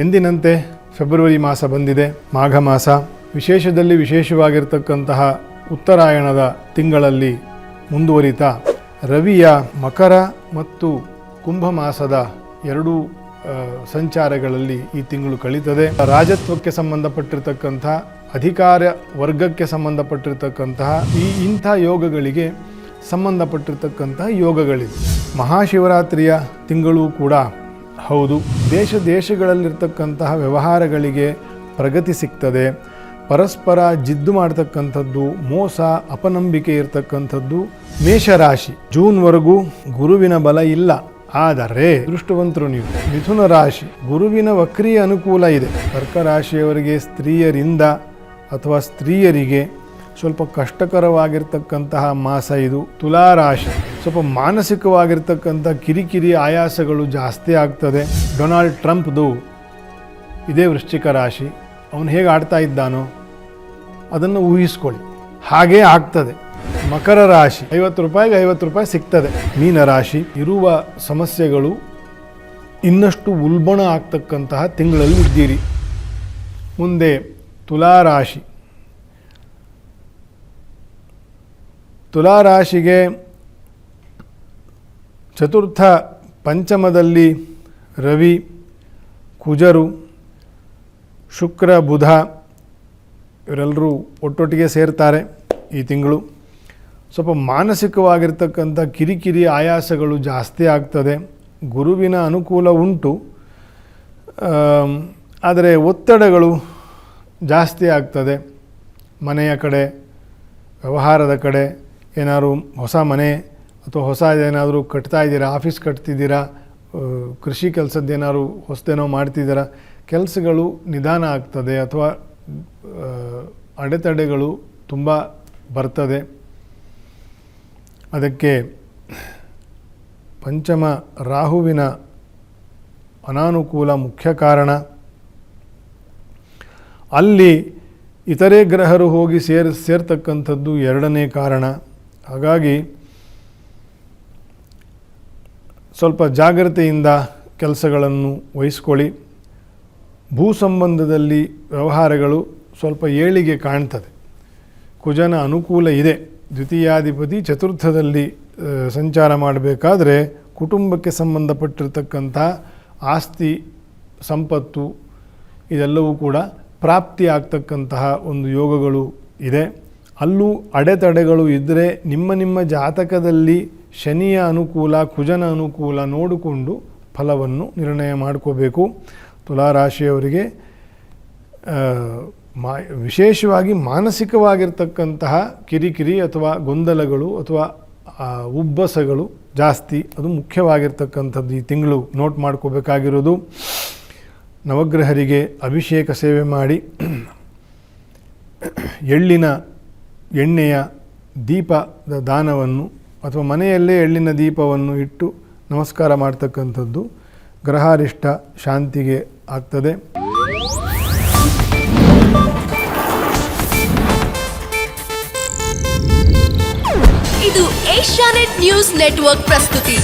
ಎಂದಿನಂತೆ ಫೆಬ್ರವರಿ ಮಾಸ ಬಂದಿದೆ, ಮಾಘ ಮಾಸ. ವಿಶೇಷದಲ್ಲಿ ವಿಶೇಷವಾಗಿರ್ತಕ್ಕಂತಹ ಉತ್ತರಾಯಣದ ತಿಂಗಳಲ್ಲಿ ಮುಂದುವರಿತಾ ರವಿಯ ಮಕರ ಮತ್ತು ಕುಂಭ ಮಾಸದ ಎರಡೂ ಸಂಚಾರಗಳಲ್ಲಿ ಈ ತಿಂಗಳು ಕಳೀತದೆ. ರಾಜತ್ವಕ್ಕೆ ಸಂಬಂಧಪಟ್ಟಿರ್ತಕ್ಕಂಥ ಅಧಿಕಾರ ವರ್ಗಕ್ಕೆ ಸಂಬಂಧಪಟ್ಟಿರ್ತಕ್ಕಂತಹ ಇಂಥ ಯೋಗಗಳಿಗೆ ಸಂಬಂಧಪಟ್ಟಿರ್ತಕ್ಕಂತಹ ಯೋಗಗಳಿವೆ. ಮಹಾಶಿವರಾತ್ರಿಯ ತಿಂಗಳು ಕೂಡ ಹೌದು. ದೇಶಗಳಲ್ಲಿರ್ತಕ್ಕಂತಹ ವ್ಯವಹಾರಗಳಿಗೆ ಪ್ರಗತಿ ಸಿಗ್ತದೆ. ಪರಸ್ಪರ ಜಿದ್ದು ಮಾಡ್ತಕ್ಕಂಥದ್ದು, ಮೋಸ ಅಪನಂಬಿಕೆ ಇರತಕ್ಕಂಥದ್ದು. ಮೇಷರಾಶಿ ಜೂನ್ವರೆಗೂ ಗುರುವಿನ ಬಲ ಇಲ್ಲ, ಆದರೆ ದೃಷ್ಟವಂತರು ನೀವು. ಮಿಥುನ ರಾಶಿ ಗುರುವಿನ ವಕ್ರೀಯ ಅನುಕೂಲ ಇದೆ. ಕರ್ಕ ರಾಶಿಯವರಿಗೆ ಸ್ತ್ರೀಯರಿಂದ ಅಥವಾ ಸ್ತ್ರೀಯರಿಗೆ ಸ್ವಲ್ಪ ಕಷ್ಟಕರವಾಗಿರ್ತಕ್ಕಂತಹ ಮಾಸ ಇದು. ತುಲಾ ರಾಶಿ ಸ್ವಲ್ಪ ಮಾನಸಿಕವಾಗಿರ್ತಕ್ಕಂಥ ಕಿರಿಕಿರಿ ಆಯಾಸಗಳು ಜಾಸ್ತಿ ಆಗ್ತದೆ. ಡೊನಾಲ್ಡ್ ಟ್ರಂಪ್ದು ಇದೇ ವೃಶ್ಚಿಕ ರಾಶಿ. ಅವನು ಹೇಗೆ ಆಡ್ತಾ ಇದ್ದಾನೋ ಅದನ್ನು ಊಹಿಸ್ಕೊಳ್ಳಿ, ಹಾಗೇ ಆಗ್ತದೆ. ಮಕರ ರಾಶಿ 50 ರೂಪಾಯಿಗೆ 50 ರೂಪಾಯಿ ಸಿಗ್ತದೆ. ಮೀನ ರಾಶಿ ಇರುವ ಸಮಸ್ಯೆಗಳು ಇನ್ನಷ್ಟು ಉಲ್ಬಣ ಆಗ್ತಕ್ಕಂತಹ ತಿಂಗಳಲ್ಲಿ ಇದ್ದೀರಿ. ಮುಂದೆ ತುಲಾರಾಶಿ. ತುಲಾರಾಶಿಗೆ ಚತುರ್ಥ ಪಂಚಮದಲ್ಲಿ ರವಿ, ಕುಜರು, ಶುಕ್ರ, ಬುಧ ಇವರೆಲ್ಲರೂ ಒಟ್ಟೊಟ್ಟಿಗೆ ಸೇರ್ತಾರೆ ಈ ತಿಂಗಳು. ಸ್ವಲ್ಪ ಮಾನಸಿಕವಾಗಿರ್ತಕ್ಕಂಥ ಕಿರಿಕಿರಿ ಆಯಾಸಗಳು ಜಾಸ್ತಿ ಆಗ್ತದೆ. ಗುರುವಿನ ಅನುಕೂಲ ಉಂಟು, ಆದರೆ ಒತ್ತಡಗಳು ಜಾಸ್ತಿ ಆಗ್ತದೆ. ಮನೆಯ ಕಡೆ, ವ್ಯವಹಾರದ ಕಡೆ, ಏನಾದರೂ ಹೊಸ ಮನೆ ಅಥವಾ ಹೊಸ ಏನಾದರೂ ಕಟ್ತಾ ಇದ್ದೀರಾ, ಆಫೀಸ್ ಕಟ್ತಿದ್ದೀರಾ, ಕೃಷಿ ಕೆಲಸದ್ದೇನಾದ್ರು ಹೊಸದೇನೋ ಮಾಡ್ತಿದ್ದೀರಾ, ಕೆಲಸಗಳು ನಿಧಾನ ಆಗ್ತದೆ ಅಥವಾ ಅಡೆತಡೆಗಳು ತುಂಬ ಬರ್ತದೆ. ಅದಕ್ಕೆ ಪಂಚಮ ರಾಹುವಿನ ಅನಾನುಕೂಲ ಮುಖ್ಯ ಕಾರಣ. ಅಲ್ಲಿ ಇತರೆ ಗ್ರಹರು ಹೋಗಿ ಸೇರ್ತಕ್ಕಂಥದ್ದು ಎರಡನೇ ಕಾರಣ. ಹಾಗಾಗಿ ಸ್ವಲ್ಪ ಜಾಗ್ರತೆಯಿಂದ ಕೆಲಸಗಳನ್ನು ವಹಿಸ್ಕೊಳ್ಳಿ. ಭೂ ಸಂಬಂಧದಲ್ಲಿ ವ್ಯವಹಾರಗಳು ಸ್ವಲ್ಪ ಏಳಿಗೆ ಕಾಣ್ತದೆ. ಕುಜನ ಅನುಕೂಲ ಇದೆ. ದ್ವಿತೀಯಾಧಿಪತಿ ಚತುರ್ಥದಲ್ಲಿ ಸಂಚಾರ ಮಾಡಬೇಕಾದ್ರೆ ಕುಟುಂಬಕ್ಕೆ ಸಂಬಂಧಪಟ್ಟಿರ್ತಕ್ಕಂಥ ಆಸ್ತಿ ಸಂಪತ್ತು ಇದೆಲ್ಲವೂ ಕೂಡ ಪ್ರಾಪ್ತಿ ಆಗ್ತಕ್ಕಂತಹ ಒಂದು ಯೋಗಗಳು ಇದೆ. ಅಲ್ಲೂ ಅಡೆತಡೆಗಳು ಇದ್ದರೆ ನಿಮ್ಮ ಜಾತಕದಲ್ಲಿ ಶನಿಯ ಅನುಕೂಲ, ಕುಜನ ಅನುಕೂಲ ನೋಡಿಕೊಂಡು ಫಲವನ್ನು ನಿರ್ಣಯ ಮಾಡ್ಕೋಬೇಕು. ತುಲಾರಾಶಿಯವರಿಗೆ ವಿಶೇಷವಾಗಿ ಮಾನಸಿಕವಾಗಿರ್ತಕ್ಕಂತಹ ಕಿರಿಕಿರಿ ಅಥವಾ ಗೊಂದಲಗಳು ಅಥವಾ ಉಬ್ಬಸಗಳು ಜಾಸ್ತಿ, ಅದು ಮುಖ್ಯವಾಗಿರ್ತಕ್ಕಂಥದ್ದು ಈ ತಿಂಗಳು ನೋಟ್ ಮಾಡ್ಕೋಬೇಕಾಗಿರೋದು. ನವಗ್ರಹರಿಗೆ ಅಭಿಷೇಕ ಸೇವೆ ಮಾಡಿ ಎಳ್ಳಿನ ಎಣ್ಣೆಯ ದೀಪದ ದಾನವನ್ನು ಅಥವಾ ಮನೆಯಲ್ಲೇ ಎಳ್ಳಿನ ದೀಪವನ್ನು ಇಟ್ಟು ನಮಸ್ಕಾರ ಮಾಡ್ತಕ್ಕಂಥದ್ದು ಗ್ರಹಾರಿಷ್ಟ ಶಾಂತಿಗೆ ಆಗ್ತದೆ. ಇದು ಏಷ್ಯಾನೆಟ್ ನ್ಯೂಸ್ ನೆಟ್ವರ್ಕ್ ಪ್ರಸ್ತುತಿ.